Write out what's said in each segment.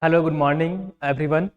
Hello good morning everyone.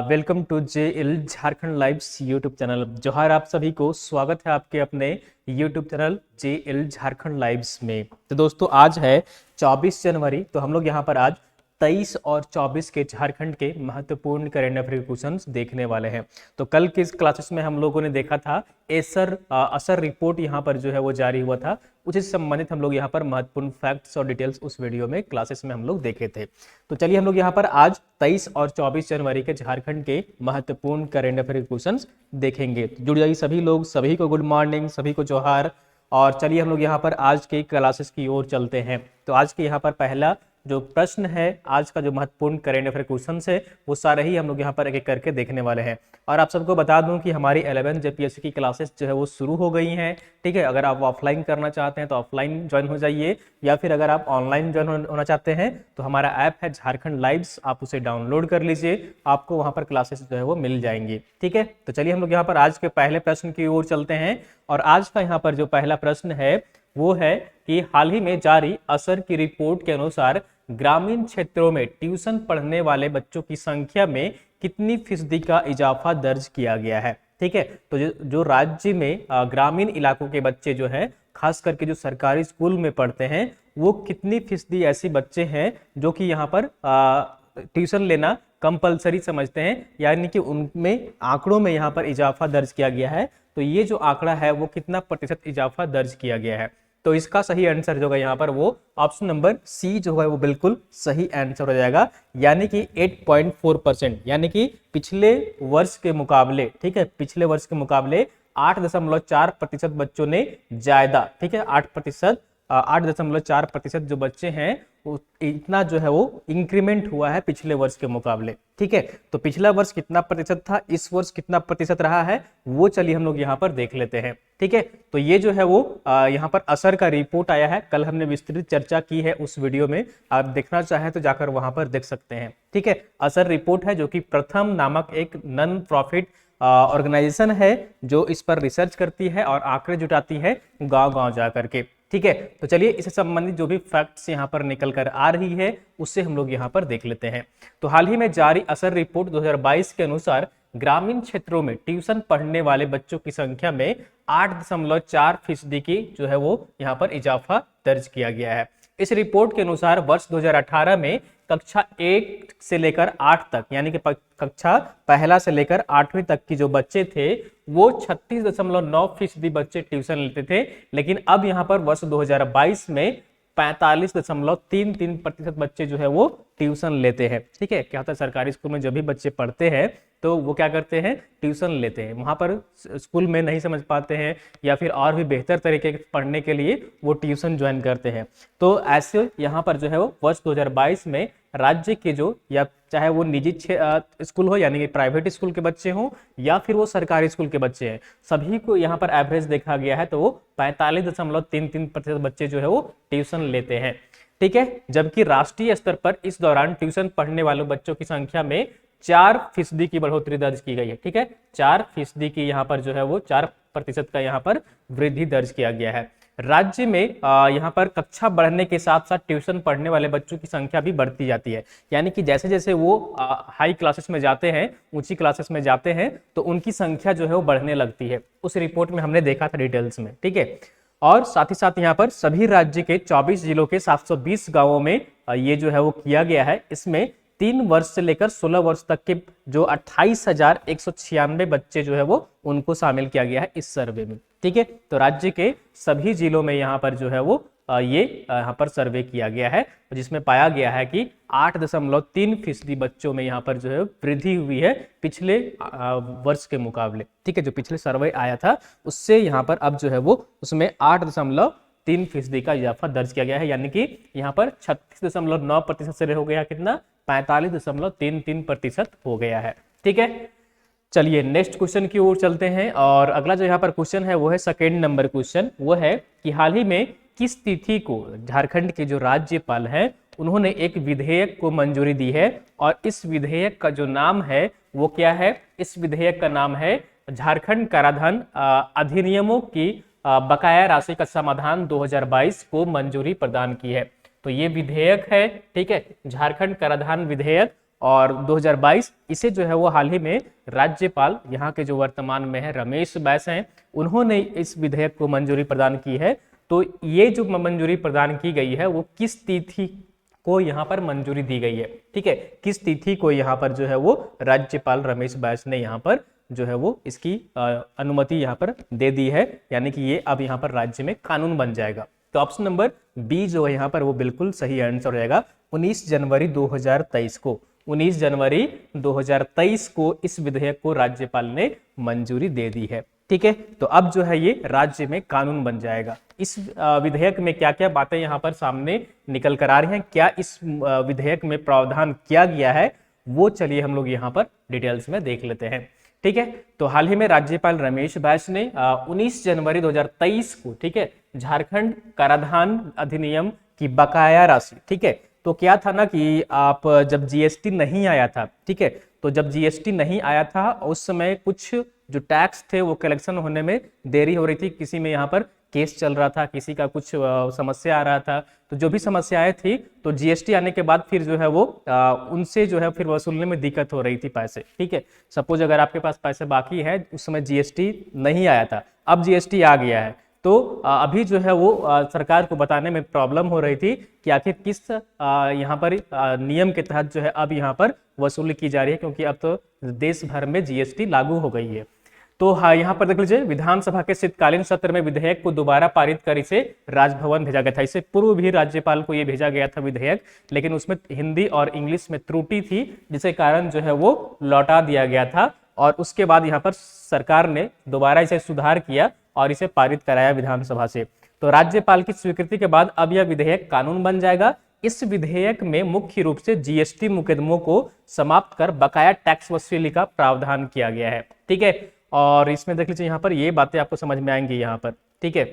Welcome to J L Jharkhand lives YouTube channel. जोहार आप सभी को, स्वागत है आपके अपने YouTube channel J L Jharkhand lives में। तो दोस्तों आज है 24 जनवरी। तो हम लोग यहाँ पर आज 23 और 24 के झारखंड के महत्वपूर्ण करेंट अफेयर क्वेश्चंस देखने वाले हैं। तो कल के इस क्लासेस में हम लोगों ने देखा था असर रिपोर्ट यहाँ पर जो है वो जारी हुआ था, उसी से संबंधित हम लोग यहाँ पर महत्वपूर्ण फैक्ट्स और डिटेल्स उस वीडियो में क्लासेस में हम लोग देखे थे। तो चलिए हम लोग यहाँ पर आज 23 और 24 जनवरी के झारखंड के महत्वपूर्ण करेंट अफेयर क्वेश्चंस देखेंगे। तो जुड़ जाइए सभी लोग, सभी को गुड मॉर्निंग, सभी को जोहार। और चलिए हम लोग यहाँ पर आज के क्लासेस की ओर चलते हैं। तो आज के यहाँ पर पहला जो प्रश्न है, आज का जो महत्वपूर्ण करेंट अफेयर क्वेश्चन है, वो सारे ही हम लोग यहाँ पर एक एक करके देखने वाले हैं। और आप सबको बता दूं कि हमारी 11 जेपीएससी की क्लासेस जो है वो शुरू हो गई हैं। ठीक है, अगर आप ऑफलाइन करना चाहते हैं तो ऑफलाइन ज्वाइन हो जाइए, या फिर अगर आप ऑनलाइन ज्वाइन होना चाहते हैं तो हमारा ऐप है झारखंड लाइव्स, आप उसे डाउनलोड कर लीजिए, आपको वहां पर क्लासेस जो है वो मिल जाएंगी। ठीक है, तो चलिए हम लोग यहाँ पर आज के पहले प्रश्न की ओर चलते हैं। और आज का यहाँ पर जो पहला प्रश्न है वो है कि हाल ही में जारी असर की रिपोर्ट के अनुसार ग्रामीण क्षेत्रों में ट्यूशन पढ़ने वाले बच्चों की संख्या में कितनी फीसदी का इजाफा दर्ज किया गया है। ठीक है, तो जो राज्य में ग्रामीण इलाकों के बच्चे जो हैं, खास करके जो सरकारी स्कूल में पढ़ते हैं, वो कितनी फीसदी ऐसे बच्चे हैं जो कि यहाँ पर ट्यूशन लेना कंपलसरी समझते हैं, यानी कि उनमें आंकड़ों में यहाँ पर इजाफा दर्ज किया गया है। तो ये जो आंकड़ा है वो कितना प्रतिशत इजाफा दर्ज किया गया है। तो इसका सही आंसर जो है यहाँ पर वो ऑप्शन नंबर सी जो है वो बिल्कुल सही आंसर हो जाएगा, यानी कि 8.4%, यानी कि पिछले वर्ष के मुकाबले, ठीक है, पिछले वर्ष के मुकाबले 8.4% बच्चों ने ज्यादा, ठीक है, 8.4% जो बच्चे हैं वो इतना जो है वो इंक्रीमेंट हुआ है पिछले वर्ष के मुकाबले। ठीक है, तो पिछला वर्ष कितना प्रतिशत था, इस वर्ष कितना प्रतिशत रहा है, वो चलिए हम लोग यहाँ पर देख लेते हैं। ठीक है, तो ये जो है वो यहाँ पर असर का रिपोर्ट आया है, कल हमने विस्तृत चर्चा की है उस वीडियो में, आप देखना चाहें तो जाकर वहां पर देख सकते हैं। ठीक है, असर रिपोर्ट है जो कि प्रथम नामक एक नॉन प्रॉफिट ऑर्गेनाइजेशन है जो इस पर रिसर्च करती है और आंकड़े जुटाती है गांव-गांव जा करके। ठीक है, तो चलिए इससे संबंधित जो भी फैक्ट्स यहाँ पर निकल कर आ रही है उससे हम लोग यहाँ पर देख लेते हैं। तो हाल ही में जारी असर रिपोर्ट 2022 के अनुसार ग्रामीण क्षेत्रों में ट्यूशन पढ़ने वाले बच्चों की संख्या में 8.4% की जो है वो यहाँ पर इजाफा दर्ज किया गया है। इस रिपोर्ट के अनुसार वर्ष 2018 में कक्षा 1 से लेकर 8 तक, यानी कि कक्षा पहला से लेकर 8वीं तक की जो बच्चे थे वो 36.9% बच्चे ट्यूशन लेते थे, लेकिन अब यहाँ पर वर्ष 2022 में 45.33% बच्चे जो है वो ट्यूशन लेते हैं। ठीक है, क्या होता है, सरकारी स्कूल में जब भी बच्चे पढ़ते हैं तो वो क्या करते हैं, ट्यूशन लेते हैं, वहां पर स्कूल में नहीं समझ पाते हैं या फिर और भी बेहतर तरीके के पढ़ने के लिए वो ट्यूशन ज्वाइन करते हैं। तो ऐसे यहाँ पर जो है वो वर्ष 2022 में राज्य के जो, या चाहे वो निजी स्कूल हो यानी कि प्राइवेट स्कूल के बच्चे हों या फिर वो सरकारी स्कूल के बच्चे हैं, सभी को यहाँ पर एवरेज देखा गया है तो वो 45.33% बच्चे जो है वो ट्यूशन लेते हैं। ठीक है, जबकि राष्ट्रीय स्तर पर इस दौरान ट्यूशन पढ़ने वाले बच्चों की संख्या में 4% की बढ़ोतरी दर्ज की गई है। ठीक है, 4% की यहाँ पर जो है वो 4% का यहाँ पर वृद्धि दर्ज किया गया है। राज्य में यहाँ पर कक्षा बढ़ने के साथ साथ ट्यूशन पढ़ने वाले बच्चों की संख्या भी बढ़ती जाती है, यानी कि जैसे जैसे वो हाई क्लासेस में जाते हैं, ऊंची क्लासेस में जाते हैं, तो उनकी संख्या जो है वो बढ़ने लगती है। उस रिपोर्ट में हमने देखा था डिटेल्स में। ठीक है, और साथ ही साथ यहाँ पर सभी राज्य के 24 जिलों के 720 गांवों में ये जो है वो किया गया है। इसमें 3 वर्ष से लेकर 16 वर्ष तक के जो 28,196 बच्चे जो है वो उनको शामिल किया गया है इस सर्वे में। ठीक है, तो राज्य के सभी जिलों में यहाँ पर जो है वो ये यहाँ पर सर्वे किया गया है, जिसमें पाया गया है कि 8.3% बच्चों में यहाँ पर जो है वृद्धि हुई है पिछले वर्ष के मुकाबले। ठीक है, जो पिछले सर्वे आया था उससे यहाँ पर अब जो है वो उसमें 8.3% का इजाफा दर्ज किया गया है, यानी कि यहाँ पर 36.9% से हो गया कितना, 45.33% हो गया है। ठीक है, चलिए नेक्स्ट क्वेश्चन की ओर चलते हैं। और अगला जो यहाँ पर क्वेश्चन है वो है सेकेंड नंबर क्वेश्चन, वो है कि हाल ही में किस तिथि को झारखंड के जो राज्यपाल हैं उन्होंने एक विधेयक को मंजूरी दी है, और इस विधेयक का जो नाम है वो क्या है, इस विधेयक का नाम है झारखंड कराधान अधिनियमों की बकाया राशि का समाधान 2022 को मंजूरी प्रदान की है। तो ये विधेयक है, ठीक है, झारखंड कराधान विधेयक, और 2022 इसे जो है वो हाल ही में राज्यपाल यहाँ के जो वर्तमान में है रमेश बैस हैं, उन्होंने इस विधेयक को मंजूरी प्रदान की है। तो ये जो मंजूरी प्रदान की गई है वो किस तिथि को यहाँ पर मंजूरी दी गई है, ठीक है, किस तिथि को यहाँ पर जो है वो राज्यपाल रमेश बैस ने यहाँ पर जो है वो इसकी अनुमति यहाँ पर दे दी है, यानी कि ये अब यहाँ पर राज्य में कानून बन जाएगा। तो ऑप्शन नंबर बी जो है यहाँ पर वो बिल्कुल सही आंसर रहेगा। 19 जनवरी 2023 को 19 जनवरी 2023 को इस विधेयक को राज्यपाल ने मंजूरी दे दी है, ठीक है। तो अब जो है ये राज्य में कानून बन जाएगा। इस विधेयक में क्या क्या बातें यहाँ पर सामने निकल कर आ रही हैं, क्या इस विधेयक में प्रावधान किया गया है, वो चलिए हम लोग यहाँ पर डिटेल्स में देख लेते हैं, ठीक है। तो हाल ही में राज्यपाल रमेश बैस ने 19 जनवरी 2023 को, ठीक है, झारखंड कराधान अधिनियम की बकाया राशि, ठीक है, तो क्या था ना कि आप जब जीएसटी नहीं आया था, ठीक है, तो जब जीएसटी नहीं आया था उस समय कुछ जो टैक्स थे वो कलेक्शन होने में देरी हो रही थी, किसी में यहाँ पर केस चल रहा था, किसी का कुछ समस्या आ रहा था, तो जो भी समस्याएं थी तो जीएसटी आने के बाद फिर जो है वो उनसे जो है फिर वसूलने में दिक्कत हो रही थी पैसे, ठीक है। सपोज अगर आपके पास पैसे बाकी है, उस समय जीएसटी नहीं आया था, अब जीएसटी आ गया है, तो अभी जो है वो सरकार को बताने में प्रॉब्लम हो रही थी कि आखिर किस यहाँ पर नियम के तहत जो है अब यहाँ पर वसूली की जा रही है, क्योंकि अब तो देश भर में जीएसटी लागू हो गई है। तो हाँ, यहाँ पर देख लीजिए, विधानसभा के शीतकालीन सत्र में विधेयक को दोबारा पारित कर इसे राजभवन भेजा गया था। इससे पूर्व भी राज्यपाल को ये भेजा गया था विधेयक, लेकिन उसमें हिंदी और इंग्लिश में त्रुटि थी, जिसके कारण जो है वो लौटा दिया गया था, और उसके बाद यहाँ पर सरकार ने दोबारा इसे सुधार किया और इसे पारित कराया विधानसभा से। तो राज्यपाल की स्वीकृति के बाद अब यह विधेयक कानून बन जाएगा। इस विधेयक में मुख्य रूप से जीएसटी मुकदमों को समाप्त कर बकाया टैक्स वसूली का प्रावधान किया गया है, ठीक है। और इसमें देख लीजिए यहाँ पर ये बातें आपको समझ में आएंगी यहाँ पर, ठीक है।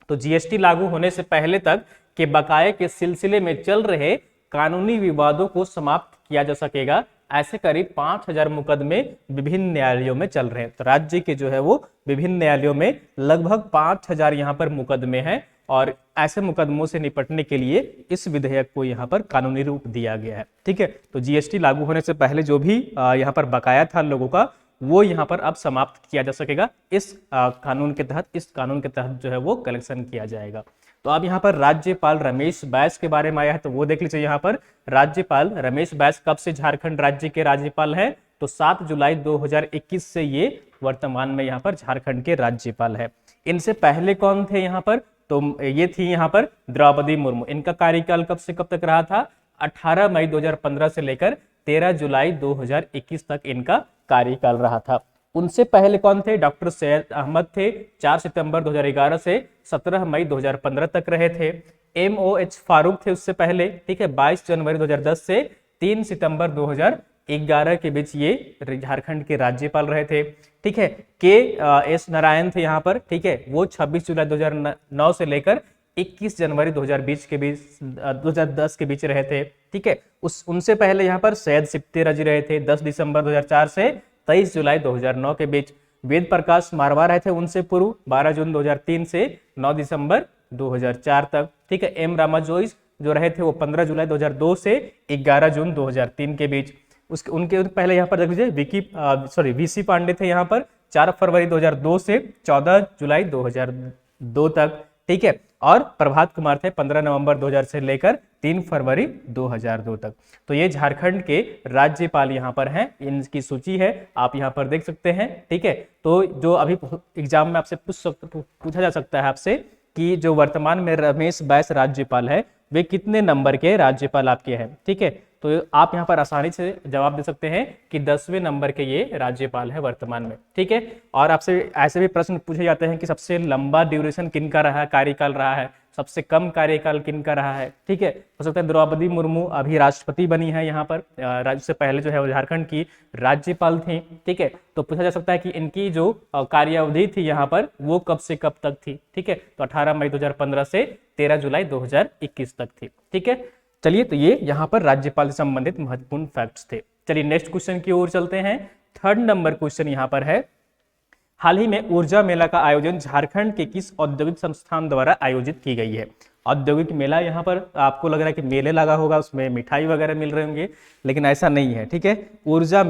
तो जीएसटी लागू होने से पहले तक के बकाये के सिलसिले में चल रहे कानूनी विवादों को समाप्त किया जा सकेगा। ऐसे करीब 5000 मुकदमे विभिन्न न्यायालयों में चल रहे हैं। तो राज्य के जो है वो विभिन्न न्यायालयों में लगभग 5000 यहाँ पर मुकदमे हैं, और ऐसे मुकदमों से निपटने के लिए इस विधेयक को यहाँ पर कानूनी रूप दिया गया है, ठीक है। तो जीएसटी लागू होने से पहले जो भी यहाँ पर बकाया था लोगों का, वो यहाँ पर अब समाप्त किया जा सकेगा। इस कानून के तहत जो है वो कलेक्शन किया जाएगा। तो अब यहाँ पर राज्यपाल रमेश बैस के बारे में आया है, तो वो देख लीजिए। यहाँ पर राज्यपाल रमेश बैस कब से झारखंड राज्य के राज्यपाल हैं, तो 7 जुलाई 2021 से ये वर्तमान में यहाँ पर झारखंड के राज्यपाल है। इनसे पहले कौन थे यहाँ पर, तो ये थी यहाँ पर द्रौपदी मुर्मू। इनका कार्यकाल कब से कब तक रहा था, 18 मई 2015 से लेकर 13 जुलाई 2021 तक इनका कार्यकाल रहा था। उनसे पहले कौन थे, डॉक्टर सैयद अहमद थे, 4 सितंबर 2011 से 17 मई 2015 तक रहे थे। MOH फारूक थे उससे पहले, ठीक है, 22 जनवरी 2010 से 3 सितंबर 2011 के बीच ये झारखंड के राज्यपाल रहे थे, ठीक है। KS नारायण थे यहाँ पर, ठीक है, वो 26 जुलाई 2009 से लेकर 21 जनवरी 2020 के बीच 2010 के बीच रहे थे, ठीक है। उनसे पहले यहाँ पर सैयद सिप्ती रजी रहे थे, 10 दिसंबर 2004 से 23 जुलाई 2009 के बीच। वेद प्रकाश मारवा रहे थे उनसे पूर्व, 12 जून 2003 से 9 दिसंबर 2004 तक, ठीक है। M रामा जोइस जो रहे थे वो 15 जुलाई 2002 से 11 जून 2003 के बीच। उनके पहले यहाँ पर देख लीजिए VC पांडे थे यहाँ पर 4 फरवरी 2002 से 14 जुलाई 2002 तक, ठीक है। और प्रभात कुमार थे 15 नवंबर 2000 से लेकर 3 फरवरी 2002 तक। तो ये झारखंड के राज्यपाल यहाँ पर हैं, इनकी सूची है, आप यहाँ पर देख सकते हैं, ठीक है। तो जो अभी एग्जाम में आपसे पूछा जा सकता है आपसे कि जो वर्तमान में रमेश बैस राज्यपाल है वे कितने नंबर के राज्यपाल आपके हैं, ठीक है। तो आप यहाँ पर आसानी से जवाब दे सकते हैं कि 10वें नंबर के ये राज्यपाल है वर्तमान में, ठीक है। और आपसे ऐसे भी प्रश्न पूछे जाते हैं कि सबसे लंबा ड्यूरेशन किनका रहा है, कार्यकाल रहा है, सबसे कम कार्यकाल किनका रहा है, ठीक है। हो सकता है द्रौपदी मुर्मू अभी राष्ट्रपति बनी है यहाँ पर, से पहले जो है वो झारखंड की राज्यपाल थी, ठीक है। तो पूछा जा सकता है कि इनकी जो कार्यावधि थी यहाँ पर वो कब से कब तक थी, ठीक है। तो 18 मई 2015 से 13 जुलाई 2021 तक थी, ठीक है। चलिए, तो ये यहाँ पर राज्यपाल से संबंधित महत्वपूर्ण फैक्ट्स थे। चलिए नेक्स्ट क्वेश्चन की ओर चलते हैं। 3rd नंबर क्वेश्चन यहाँ पर है, हाल ही में ऊर्जा मेला का आयोजन झारखंड के किस औद्योगिक संस्थान द्वारा आयोजित की गई है? औद्योगिक मेला, यहाँ पर आपको लग रहा है कि मेले लगा होगा, उसमें मिठाई वगैरह मिल रहे होंगे, लेकिन ऐसा नहीं है। ठीक है, ऊर्जा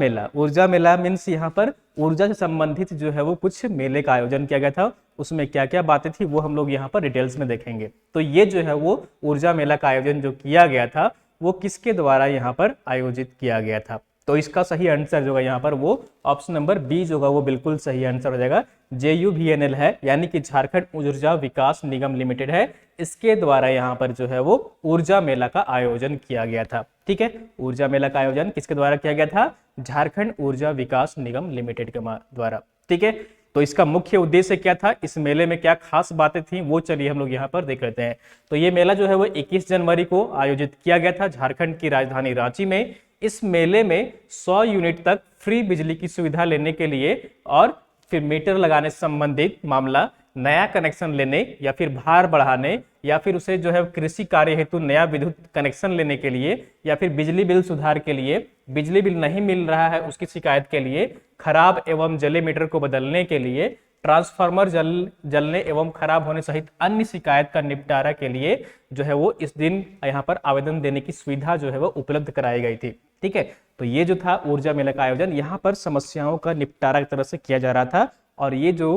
मेला मीन्स यहाँ पर ऊर्जा से संबंधित जो है वो कुछ मेले का आयोजन किया गया था। उसमें क्या क्या बातें थी वो हम लोग यहाँ पर डिटेल्स में देखेंगे। तो ये जो है वो ऊर्जा मेला का आयोजन जो किया गया था वो किसके द्वारा यहाँ पर आयोजित किया गया था? तो इसका सही आंसर जो होगा यहाँ पर वो ऑप्शन नंबर बी जो होगा वो बिल्कुल सही आंसर हो जाएगा। JUVNL है, यानी कि झारखंड ऊर्जा विकास निगम लिमिटेड है, इसके द्वारा यहाँ पर जो है वो ऊर्जा मेला का आयोजन किया गया था। ठीक है, ऊर्जा मेला का आयोजन किसके द्वारा किया गया था? झारखंड ऊर्जा विकास निगम लिमिटेड के द्वारा। ठीक है, तो इसका मुख्य उद्देश्य क्या था, इस मेले में क्या खास बातें थी, वो चलिए हम लोग यहाँ पर देख लेते हैं। तो ये मेला जो है वो 21 जनवरी को आयोजित किया गया था झारखंड की राजधानी रांची में। इस मेले में 100 यूनिट तक फ्री बिजली की सुविधा लेने के लिए और फिर मीटर लगाने से संबंधित मामला, नया कनेक्शन लेने या फिर भार बढ़ाने या फिर उसे जो है कृषि कार्य हेतु नया विद्युत कनेक्शन लेने के लिए या फिर बिजली बिल सुधार के लिए, बिजली बिल नहीं मिल रहा है उसकी शिकायत के लिए, खराब एवं जले मीटर को बदलने के लिए, ट्रांसफार्मर जलने एवं खराब होने सहित अन्य शिकायत का निपटारा के लिए जो है वो इस दिन यहाँ पर आवेदन देने की सुविधा जो है वो उपलब्ध कराई गई थी। ठीक है, तो ये जो था ऊर्जा मेला का आयोजन, यहाँ पर समस्याओं का निपटारा एक तरह से किया जा रहा था। और ये जो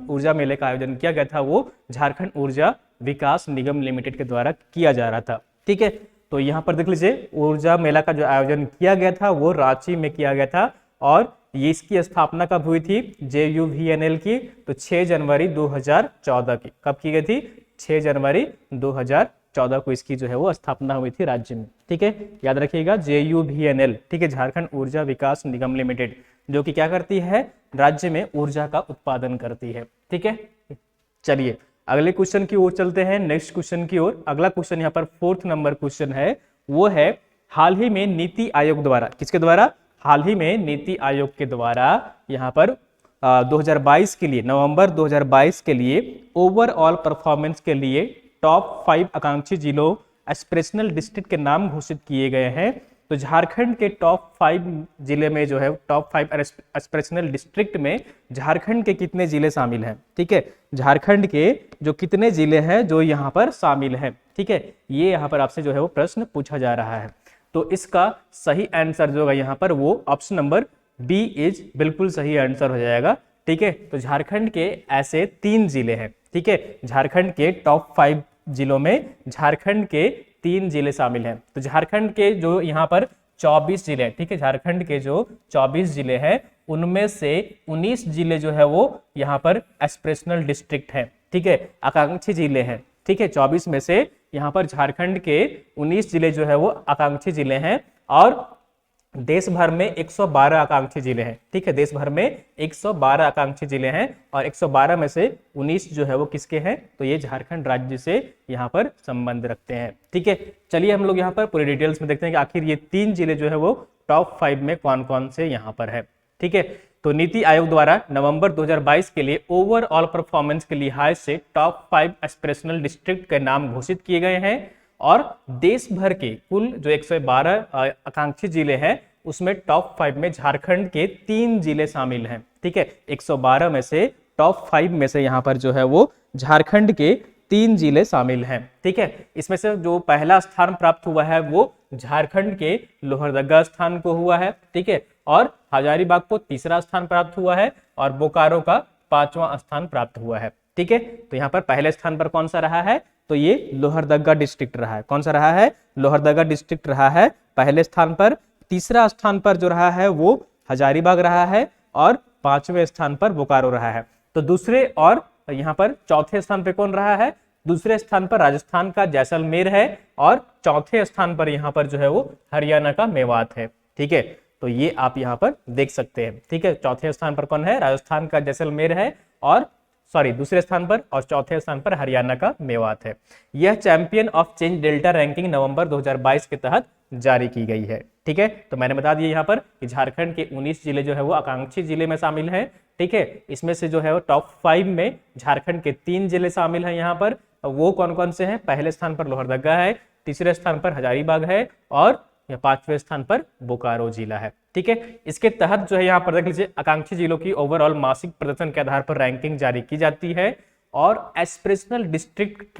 ऊर्जा मेले का आयोजन किया गया था वो झारखंड ऊर्जा विकास निगम लिमिटेड के द्वारा किया जा रहा था। ठीक है, तो यहाँ पर देख लीजिए ऊर्जा मेला का जो आयोजन किया गया था वो रांची में किया गया था और ये इसकी स्थापना कब हुई थी? JUVNL की तो 6 जनवरी 2014 की। कब की गई थी? 6 जनवरी 2014 को इसकी जो है वो स्थापना हुई थी राज्य में। ठीक है, याद रखिएगा JUVNL। ठीक है, झारखंड ऊर्जा विकास निगम लिमिटेड, जो कि क्या करती है? राज्य में ऊर्जा का उत्पादन करती है। ठीक है, चलिए अगले क्वेश्चन की ओर चलते हैं, नेक्स्ट क्वेश्चन की ओर। अगला क्वेश्चन यहाँ पर 4th नंबर क्वेश्चन है, वो है हाल ही में नीति आयोग द्वारा, किसके द्वारा? हाल ही में नीति आयोग के द्वारा यहाँ पर 2022 के लिए, नवंबर 2022 के लिए ओवरऑल परफॉर्मेंस के लिए टॉप 5 आकांक्षी जिलों एस्पिरेशनल डिस्ट्रिक्ट के नाम घोषित किए गए हैं। तो झारखंड के टॉप 5 जिले में जो है टॉप 5 एस्पिरेशनल डिस्ट्रिक्ट में झारखंड के कितने जिले शामिल हैं? ठीक है, झारखंड के जो कितने जिले हैं जो यहाँ पर शामिल हैं। ठीक है, ये यहाँ पर आपसे जो है वो प्रश्न पूछा जा रहा है। तो इसका सही आंसर जो होगा यहाँ पर वो ऑप्शन नंबर बी इज बिल्कुल सही आंसर हो जाएगा। ठीक है, तो झारखंड के ऐसे 3 जिले हैं। ठीक है, झारखंड के टॉप 5 जिलों में झारखंड के 3 जिले शामिल हैं। तो झारखंड के जो यहाँ पर 24 जिले हैं, ठीक है, झारखंड के जो 24 जिले हैं उनमें से 19 जिले जो है वो यहाँ पर एस्पिरेशनल डिस्ट्रिक्ट हैं। ठीक है, आकांक्षी जिले हैं। ठीक है, 24 में से यहाँ पर झारखंड के 19 जिले जो है वो आकांक्षी जिले हैं और देश भर में 112 आकांक्षी जिले हैं। ठीक है, देश भर में 112 आकांक्षी जिले हैं और 112 में से 19 जो है वो किसके हैं? तो ये झारखंड राज्य से यहाँ पर संबंध रखते हैं। ठीक है, चलिए हम लोग यहाँ पर पूरी डिटेल्स में देखते हैं कि आखिर ये 3 जिले जो है वो टॉप 5 में कौन कौन से यहाँ पर है। ठीक है, तो नीति आयोग द्वारा नवंबर 2022 के लिए ओवरऑल परफॉर्मेंस के लिहाज से टॉप 5 एस्पिरेशनल डिस्ट्रिक्ट के नाम घोषित किए गए हैं और देश भर के कुल जो 112 आकांक्षी जिले हैं उसमें टॉप 5 में झारखंड के 3 जिले शामिल हैं। ठीक है, 112 में से टॉप 5 में से यहाँ पर जो है वो झारखंड के 3 जिले शामिल हैं। ठीक है, इसमें से जो पहला स्थान प्राप्त हुआ है वो झारखंड के लोहरदगा स्थान को हुआ है। ठीक है, और हजारीबाग को तीसरा स्थान प्राप्त हुआ है और बोकारो का 5वां स्थान प्राप्त हुआ है। ठीक है, तो यहाँ पर पहले स्थान पर कौन सा रहा है? तो ये लोहरदगा डिस्ट्रिक्ट रहा है। कौन सा रहा है? लोहरदगा डिस्ट्रिक्ट रहा है पहले स्थान पर। तीसरा स्थान पर जो रहा है वो हजारीबाग रहा है और 5वें स्थान पर बोकारो रहा है। तो दूसरे और यहाँ पर चौथे स्थान पर कौन रहा है? दूसरे स्थान पर राजस्थान का जैसलमेर है और चौथे स्थान पर यहाँ पर जो है वो हरियाणा का मेवात है। ठीक है, तो ये आप यहाँ पर देख सकते हैं। ठीक है, चौथे स्थान पर कौन है? राजस्थान का जैसलमेर है और दूसरे स्थान पर और चौथे स्थान पर हरियाणा का मेवात है। यह champion of change delta ranking नवंबर 2022 के तहत जारी की गई है। ठीक है, तो मैंने बता दिया यहाँ पर कि झारखंड के 19 जिले जो है वो आकांक्षी जिले में शामिल हैं। ठीक है, इसमें से जो है वो टॉप 5 में झारखंड के 3 जिले शामिल हैं। यहाँ पर वो कौन कौन से हैं? पहले स्थान पर लोहरदगा है, तीसरे स्थान पर हजारीबाग है और 5वें स्थान पर बोकारो जिला है। ठीक है। इसके तहत जो है यहाँ पर देख लीजिए आकांक्षी जिलों की ओवरऑल मासिक प्रदर्शन के आधार पर रैंकिंग जारी की जाती है और एस्पिरेशनल डिस्ट्रिक्ट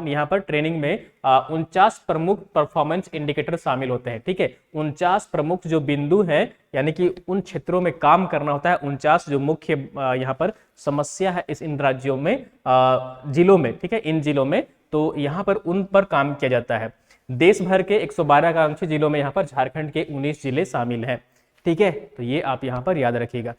यहाँ पर ट्रेनिंग में 49 प्रमुख परफॉर्मेंस इंडिकेटर शामिल होते हैं। ठीक है, 49 प्रमुख जो बिंदु हैं, यानी कि उन क्षेत्रों में काम करना होता है, 49 जो मुख्य यहाँ पर समस्या है इस इन राज्यों में जिलों में, ठीक है, इन जिलों में, तो यहाँ पर उन पर काम किया जाता है। देश भर के 112 आकांक्षी जिलों में यहाँ पर झारखंड के 19 जिले शामिल हैं। ठीक है, तो ये आप यहाँ पर याद रखिएगा।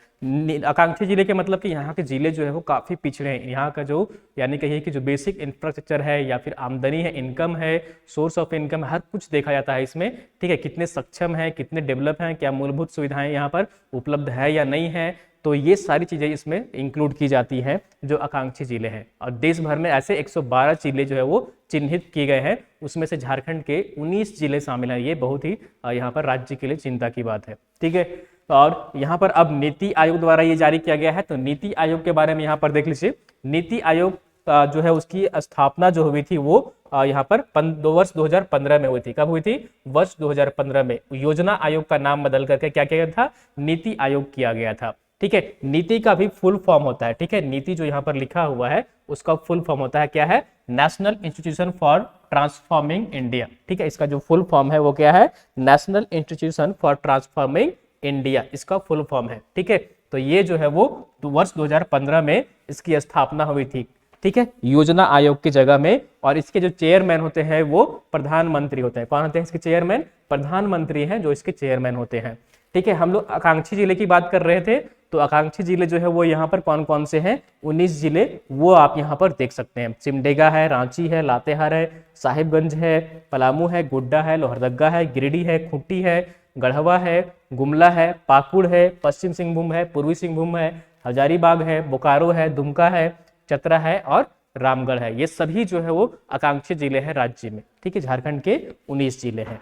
आकांक्षी जिले के मतलब कि यहाँ के जिले जो है वो काफी पिछड़े हैं। यहाँ का जो यानी कहिए कि जो बेसिक इंफ्रास्ट्रक्चर है या फिर आमदनी है, इनकम है, सोर्स ऑफ इनकम, हर कुछ देखा जाता है इसमें। ठीक है, कितने सक्षम है, कितने डेवलप हैं, क्या मूलभूत सुविधाएं यहाँ पर उपलब्ध है या नहीं है, तो ये सारी चीजें इसमें इंक्लूड की जाती हैं जो आकांक्षी जिले हैं। और देश भर में ऐसे 112 जिले जो है वो चिन्हित किए गए हैं, उसमें से झारखंड के 19 जिले शामिल हैं। ये बहुत ही यहाँ पर राज्य के लिए चिंता की बात है। ठीक है, और यहाँ पर अब नीति आयोग द्वारा ये जारी किया गया है, तो नीति आयोग के बारे में यहाँ पर देख लीजिए। नीति आयोग जो है उसकी स्थापना जो हुई थी वो यहाँ पर वर्ष 2015 में हुई थी। कब हुई थी? वर्ष 2015 में। योजना आयोग का नाम बदल करके क्या किया गया था? नीति आयोग किया गया था। ठीक है, नीति का भी फुल फॉर्म होता है। ठीक है, नीति जो यहाँ पर लिखा हुआ है उसका फुल फॉर्म होता है, क्या है? National institution for transforming India. ठीक है, इसका जो फुल फॉर्म है वो क्या है? National institution for transforming India, इसका फुल फॉर्म है। ठीक है, तो ये जो है वो वर्ष 2015 में इसकी स्थापना हुई थी। ठीक है, योजना आयोग की जगह में। और इसके जो चेयरमैन होते हैं वो प्रधानमंत्री होते हैं। कौन होते हैं इसके चेयरमैन? प्रधानमंत्री हैं जो इसके चेयरमैन होते हैं। ठीक है, हम लोग आकांक्षी जिले की बात कर रहे थे, तो आकांक्षी जिले जो है वो यहाँ पर कौन कौन से हैं? 19 जिले, वो आप यहाँ पर देख सकते हैं। सिमडेगा है, रांची है, लातेहार है, साहिबगंज है, पलामू है, गोड्डा है, लोहरदगा है, गिरिडीह है, खूंटी है, गढ़वा है, गुमला है, पाकुड़ है, पश्चिम सिंहभूम है, पूर्वी सिंहभूम है, हजारीबाग है, बोकारो है, दुमका है, चतरा है और रामगढ़ है। ये सभी जो है वो आकांक्षी जिले हैं राज्य में। ठीक है, झारखंड के 19 जिले हैं।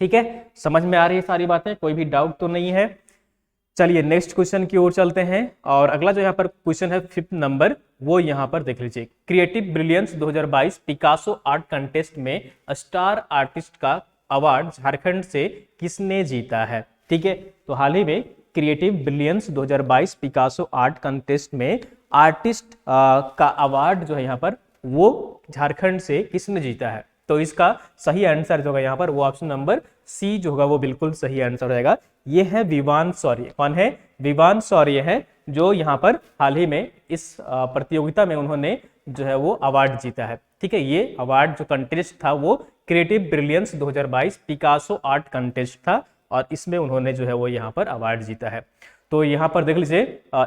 ठीक है, समझ में आ रही है सारी बातें? कोई भी डाउट तो नहीं है? चलिए नेक्स्ट क्वेश्चन की ओर चलते हैं। और अगला जो यहाँ पर क्वेश्चन है 5th नंबर, वो यहाँ पर देख लीजिए। Creative brilliance 2022 Picasso art contest में स्टार आर्टिस्ट का अवार्ड झारखंड से किसने जीता है? ठीक है, तो हाल ही में creative brilliance 2022 Picasso art contest में आर्टिस्ट का अवार्ड जो है यहाँ पर वो झारखंड से किसने जीता है? तो इसका सही आंसर जो होगा यहाँ पर वो ऑप्शन नंबर सी जो होगा वो बिल्कुल सही आंसर रहेगा। ये है विवान शौर्य। कौन है? विवान शौर्य है, जो यहाँ पर हाल ही में इस प्रतियोगिता में उन्होंने जो है वो अवार्ड जीता है। ठीक है, ये अवार्ड जो कंटेस्ट था वो creative brilliance 2022 Picasso art contest था और इसमें उन्होंने जो है वो यहाँ पर अवार्ड जीता है। तो यहाँ पर देख लीजिए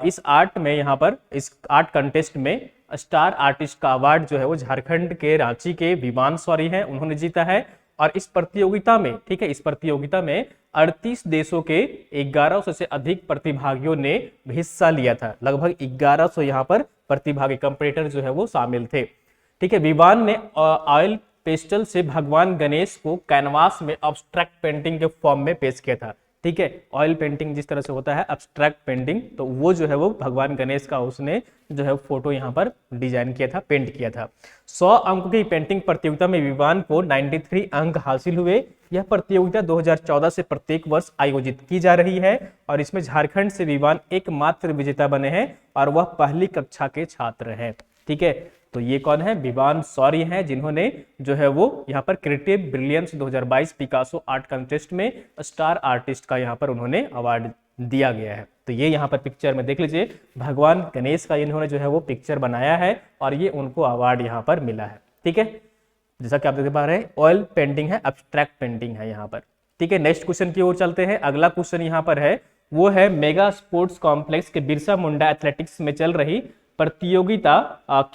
इस आर्ट में, यहाँ पर इस आर्ट कंटेस्ट में स्टार आर्टिस्ट का अवार्ड जो है वो झारखंड के रांची के विवान शौर्य हैं, उन्होंने जीता है। और इस प्रतियोगिता में, ठीक है, इस प्रतियोगिता में 38 देशों के 1100 से अधिक प्रतिभागियों ने हिस्सा लिया था। लगभग 1100 यहाँ पर प्रतिभागी कंपटीटर जो है वो शामिल थे। ठीक है, विवान ने ऑयल पेस्टल से भगवान गणेश को कैनवास में अब्स्ट्रैक्ट पेंटिंग के फॉर्म में पेश किया था। ठीक है, ऑयल पेंटिंग जिस तरह से होता है अब्स्ट्रैक्ट पेंटिंग, तो वो जो है वो भगवान गणेश का उसने जो है फोटो यहाँ पर डिजाइन किया था, पेंट किया था। 100 अंक की पेंटिंग प्रतियोगिता में विवान को 93 अंक हासिल हुए। यह प्रतियोगिता 2014 से प्रत्येक वर्ष आयोजित की जा रही है और इसमें झारखंड से विवान एकमात्र विजेता बने हैं और वह पहली कक्षा के छात्र हैं। ठीक है, तो ये कौन है? विवान शौर्य हैं, जिन्होंने जो है वो यहाँ पर creative brilliance 2022 Picasso art contest में स्टार आर्टिस्ट का यहाँ पर उन्होंने अवार्ड दिया गया है। तो ये यहाँ पर पिक्चर में देख लीजिए, भगवान गणेश का इन्होंने जो है वो पिक्चर बनाया है और ये उनको अवार्ड यहाँ पर मिला है। ठीक है, जैसा कि आप देख पा रहे हैं ऑयल पेंटिंग है, एब्स्ट्रैक्ट पेंटिंग है यहाँ पर। ठीक है, नेक्स्ट क्वेश्चन की ओर चलते हैं। अगला क्वेश्चन यहाँ पर है, वो है मेगा स्पोर्ट्स कॉम्प्लेक्स के बिरसा मुंडा एथलेटिक्स में चल रही प्रतियोगिता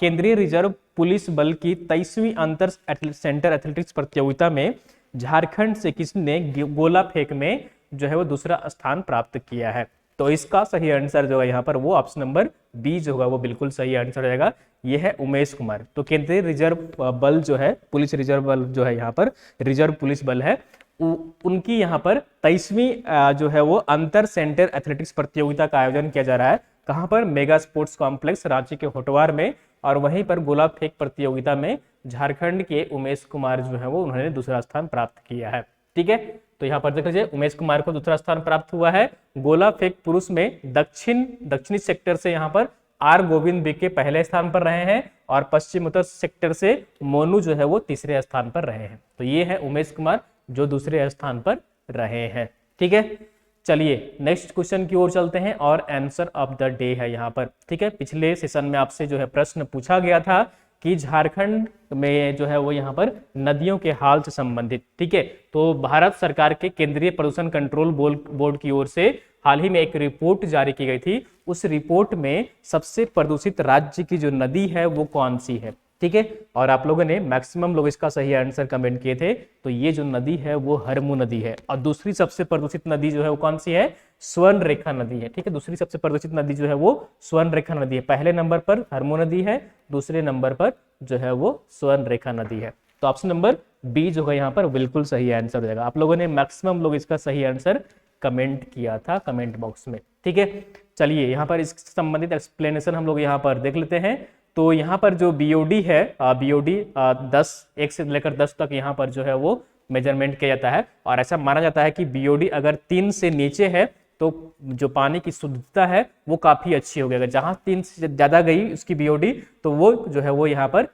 केंद्रीय रिजर्व पुलिस बल की 23वीं अंतर सेंटर एथलेटिक्स प्रतियोगिता में झारखंड से किसने गोला फेंक में जो है वो दूसरा स्थान प्राप्त किया है? तो इसका सही आंसर जो है यहाँ पर वो ऑप्शन नंबर बी जो होगा वो बिल्कुल सही आंसर रहेगा। ये है उमेश कुमार। तो केंद्रीय रिजर्व बल जो है, पुलिस रिजर्व बल जो है यहाँ पर रिजर्व पुलिस बल है, उनकी यहाँ पर 23वीं जो है वो अंतर सेंटर एथलेटिक्स प्रतियोगिता का आयोजन किया जा रहा है। कहाँ पर? मेगा स्पोर्ट्स कॉम्प्लेक्स रांची के होटवार में। और वहीं पर गोला फेंक प्रतियोगिता में झारखंड के उमेश कुमार जो है वो उन्होंने दूसरा स्थान प्राप्त किया है। ठीक है, तो यहाँ पर देख लीजिए उमेश कुमार को दूसरा स्थान प्राप्त हुआ है। गोला फेंक पुरुष में दक्षिणी सेक्टर से यहाँ पर आर गोविंद बीके पहले स्थान पर रहे हैं और पश्चिम उत्तर सेक्टर से मोनू जो है वो तीसरे स्थान पर रहे हैं। तो ये है उमेश कुमार जो दूसरे स्थान पर रहे हैं। ठीक है, चलिए नेक्स्ट क्वेश्चन की ओर चलते हैं और आंसर ऑफ द डे है यहाँ पर। ठीक है, पिछले सेशन में आपसे जो है प्रश्न पूछा गया था कि झारखंड में जो है वो यहाँ पर नदियों के हाल से संबंधित। ठीक है, तो भारत सरकार के केंद्रीय प्रदूषण कंट्रोल बोर्ड की ओर से हाल ही में एक रिपोर्ट जारी की गई थी। उस रिपोर्ट में सबसे प्रदूषित राज्य की जो नदी है वो कौन सी है। ठीक है, और आप लोगों ने मैक्सिमम लोग इसका सही आंसर कमेंट किए थे। तो ये जो नदी है वो हरमू नदी है और दूसरी सबसे प्रदूषित नदी जो है वो कौन सी है, स्वर्ण रेखा नदी है। ठीक है, दूसरी सबसे प्रदूषित नदी जो है वो स्वर्ण रेखा नदी है। पहले नंबर पर हरमू नदी है, दूसरे नंबर पर जो है वो स्वर्ण रेखा नदी है। तो ऑप्शन नंबर बी जो है यहाँ पर बिल्कुल सही आंसर हो जाएगा। आप लोगों ने मैक्सिमम लोग इसका सही आंसर कमेंट किया था कमेंट बॉक्स में। ठीक है, चलिए यहाँ पर इससे संबंधित एक्सप्लेनेशन हम लोग यहाँ पर देख लेते हैं। तो यहाँ पर जो बीओडी है, बीओडी 1 से लेकर 10 तक यहाँ पर जो है वो मेजरमेंट किया जाता है और ऐसा माना जाता है कि बीओडी अगर 3 से नीचे है तो जो पानी की शुद्धता है वो काफी अच्छी हो गई। जहाँ 3 से ज्यादा गई उसकी बीओडी तो वो जो है वो यहाँ पर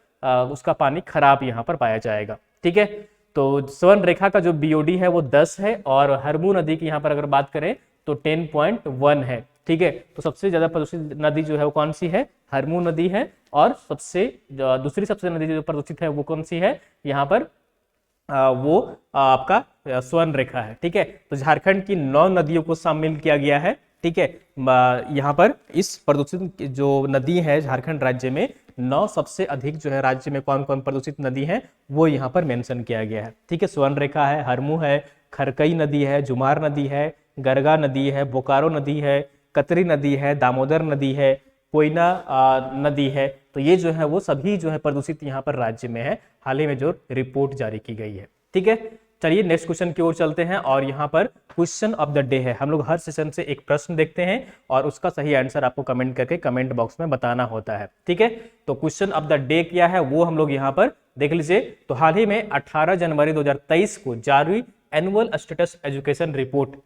उसका पानी खराब यहाँ पर पाया जाएगा। ठीक है, तो स्वर्ण रेखा का जो बीओडी है वो 10 है और हरमू नदी की यहाँ पर अगर बात करें तो 10.1 है। ठीक है, तो सबसे ज्यादा प्रदूषित नदी जो है वो कौन सी है, हरमू नदी है और दूसरी सबसे नदी जो प्रदूषित है वो कौन सी है, यहाँ पर वो आपका स्वर्ण रेखा है। ठीक है, तो झारखंड की 9 नदियों को शामिल किया गया है। ठीक है, यहाँ पर इस प्रदूषित जो नदी है झारखंड राज्य में 9 सबसे अधिक जो है राज्य में कौन कौन प्रदूषित नदी है वो यहाँ पर मेंशन किया गया है। ठीक है, स्वर्ण रेखा है, हरमू है, खरकई नदी है, जुमार नदी है, गरगा नदी है, बोकारो नदी है, कतरी नदी है, दामोदर नदी है, कोयना नदी है। तो ये जो है वो सभी जो है प्रदूषित यहाँ पर राज्य में है, हाल ही में जो रिपोर्ट जारी की गई है। ठीक है, चलिए नेक्स्ट क्वेश्चन की ओर चलते हैं और यहाँ पर क्वेश्चन ऑफ द डे है। हम लोग हर सेशन से एक प्रश्न देखते हैं और उसका सही आंसर आपको कमेंट करके कमेंट बॉक्स में बताना होता है। ठीक है, तो क्वेश्चन ऑफ द डे क्या है वो हम लोग यहाँ पर देख लीजिए। तो हाल ही में 18 जनवरी 2023 को जारी एनुअल स्टेटस एजुकेशन रिपोर्ट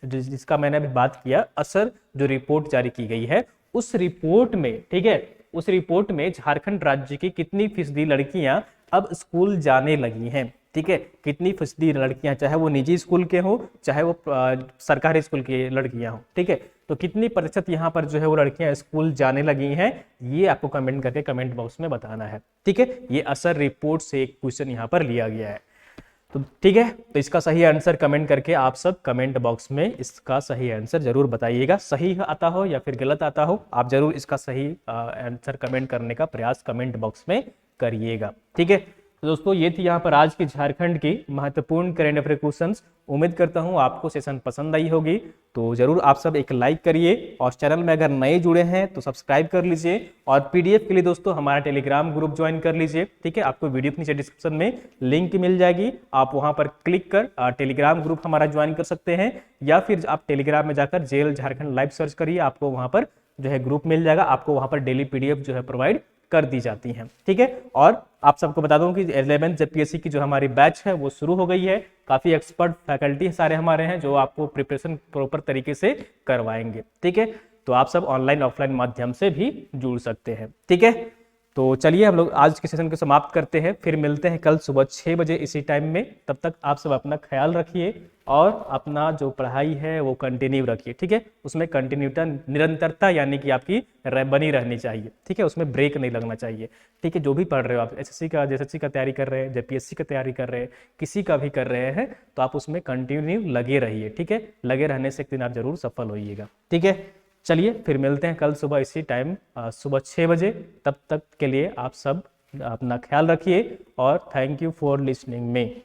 जिसका मैंने अभी बात किया, असर जो रिपोर्ट जारी की गई है उस रिपोर्ट में, ठीक है, उस रिपोर्ट में झारखंड राज्य की कितनी फीसदी लड़कियां अब स्कूल जाने लगी हैं। ठीक है, कितनी फीसदी लड़कियां, चाहे वो निजी स्कूल के हो चाहे वो सरकारी स्कूल की लड़कियां हो। ठीक है, तो कितनी प्रतिशत यहाँ पर जो है वो लड़कियां स्कूल जाने लगी हैं ये आपको कमेंट करके कमेंट बॉक्स में बताना है। ठीक है, ये असर रिपोर्ट से एक क्वेश्चन यहाँ पर लिया गया है। तो ठीक है, तो इसका सही आंसर कमेंट करके आप सब कमेंट बॉक्स में इसका सही आंसर जरूर बताइएगा। सही आता हो या फिर गलत आता हो आप जरूर इसका सही आंसर कमेंट करने का प्रयास कमेंट बॉक्स में करिएगा। ठीक है, तो दोस्तों ये थी यहाँ पर आज की झारखंड की महत्वपूर्ण करंट अफेयर क्वेश्चंस। उम्मीद करता हूँ आपको सेशन पसंद आई होगी, तो जरूर आप सब एक लाइक करिए और चैनल में अगर नए जुड़े हैं तो सब्सक्राइब कर लीजिए और पीडीएफ के लिए दोस्तों हमारा टेलीग्राम ग्रुप ज्वाइन कर लीजिए। ठीक है, आपको वीडियो के नीचे डिस्क्रिप्शन में लिंक मिल जाएगी, आप वहां पर क्लिक कर टेलीग्राम ग्रुप हमारा ज्वाइन कर सकते हैं या फिर आप टेलीग्राम में जाकर जेएल झारखंड लाइव सर्च करिए, आपको वहां पर जो है ग्रुप मिल जाएगा, आपको वहां पर डेली पीडीएफ जो है प्रोवाइड कर दी जाती हैं। ठीक है, और आप सबको बता दूं कि 11th जेपीएससी की जो हमारी बैच है वो शुरू हो गई है। काफी एक्सपर्ट फैकल्टी सारे हमारे हैं जो आपको प्रिपरेशन प्रॉपर तरीके से करवाएंगे। ठीक है, तो आप सब ऑनलाइन ऑफलाइन माध्यम से भी जुड़ सकते हैं। ठीक है, तो चलिए हम लोग आज के सेशन को समाप्त करते हैं, फिर मिलते हैं कल सुबह 6 बजे इसी टाइम में। तब तक आप सब अपना ख्याल रखिए और अपना जो पढ़ाई है वो कंटिन्यू रखिए। ठीक है, उसमें कंटिन्यूटा निरंतरता यानी कि आपकी बनी रहनी चाहिए। ठीक है, उसमें ब्रेक नहीं लगना चाहिए। ठीक है, जो भी पढ़ रहे हो आप, एसएससी का जेएसएससी का तैयारी कर रहे हैं, जेपीएससी का तैयारी कर रहे हैं, किसी का भी कर रहे हैं तो आप उसमें कंटिन्यू लगे रहिए। ठीक है, लगे रहने से एक दिन आप जरूर सफल होइएगा। ठीक है, चलिए फिर मिलते हैं कल सुबह इसी टाइम सुबह 6 बजे। तब तक के लिए आप सब अपना ख्याल रखिए और थैंक यू फॉर लिसनिंग में।